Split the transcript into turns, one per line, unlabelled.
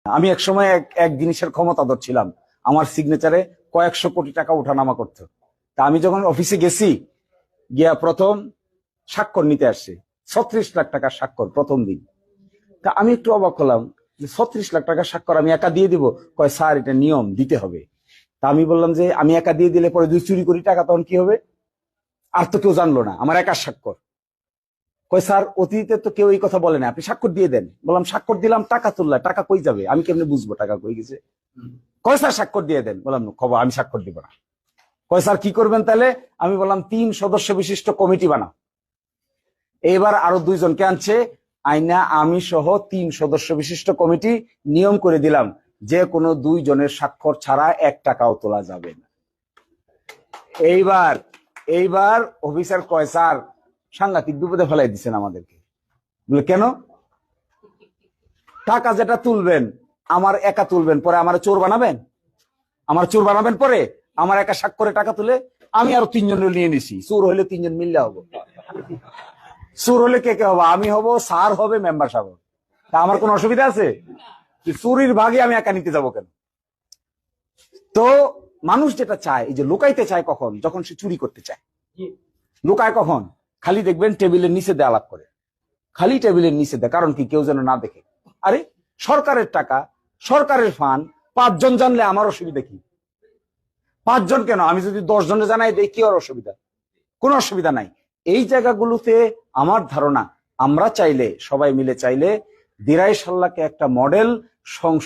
আমি এক সময় এক জিনিসের ক্ষমতাধর ছিলাম, আমার সিগনেচারে কয়েকশো কোটি টাকা ওঠানামা করতো। তা আমি যখন অফিসে গেছি, গিয়া প্রথম স্বাক্ষর নিতে আসছে, 36 লাখ টাকার স্বাক্ষর প্রথম দিন। তা আমি একটু অবাক হলাম যে 36 লাখ টাকার স্বাক্ষর আমি একা দিয়ে দিব? কয় স্যার এটা নিয়ম, দিতে হবে। তা আমি বললাম যে আমি একা দিয়ে দিলে পরে যদি চুরি করি টাকা তখন কি হবে? আর তো কেউ জানলো না আমার একার স্বাক্ষর। কয় স্যার অতীতে তো কেউ এই কথা বলে না, আপনি স্বাক্ষর দিয়ে দেন। বললাম স্বাক্ষর দিলাম, টাকা তুললা, টাকা কই যাবে? আমি কেমনে বুঝবো টাকা কই গেছে? কয় স্যার স্বাক্ষর দিয়ে দেন। বললাম খবর, আমি স্বাক্ষর দিব না। কয় স্যার কি করবেন তাহলে? আমি বললাম 3 সদস্য বিশিষ্ট কমিটি বানাও। এবার আরো 2 জনকে আনছে, আইনা আমি সহ 3 সদস্য বিশিষ্ট কমিটি নিয়ম করে দিলাম যে কোনো 2 জনের স্বাক্ষর ছাড়া 1 টাকাও তোলা যাবে না। এইবার অফিসার কয় স্যার সাংঘাতিক বিপদে ফেলাই দিচ্ছেন আমাদেরকে। বলে কেন? টাকা যেটা তুলবেন আমার একা তুলবেন, পরে আমার চোর বানাবেন? আমার চোর বানাবেন পরে আমার একা স্বাক্ষরে টাকা তুলে? আমি আরো 3 জন নিয়ে নিছি, চোর হলে 3 জন মিললে হবো। চোর হলে কে কে হবো? আমি হবো, স্যার হবে, মেম্বার সাহেব। তা আমার কোন অসুবিধা আছে? চুরির ভাগে আমি একা নিতে যাবো কেন? তো মানুষ যেটা চায়, এই যে লুকাইতে চায় কখন? যখন সে চুরি করতে চায়। লুকায় কখন? খালি দেখবেন টেবিলের নিচে দেয়া আলাপ করে, খালি টেবিলের নিচে দেয়। কারণ কি? কেউ যেন না দেখে। আরে সরকারের টাকা, সরকারের ফান্ড, 5 জন জানলে আমার অসুবিধা কি? 5 জন কেন, আমি যদি 10 জনে জানাই দেই কি আর অসুবিধা? কোনো অসুবিধা নাই। এই জায়গাগুলোতে আমার ধারণা আমরা চাইলে, সবাই মিলে চাইলে দিরাই সাল্লাহকে একটা মডেল সংসদ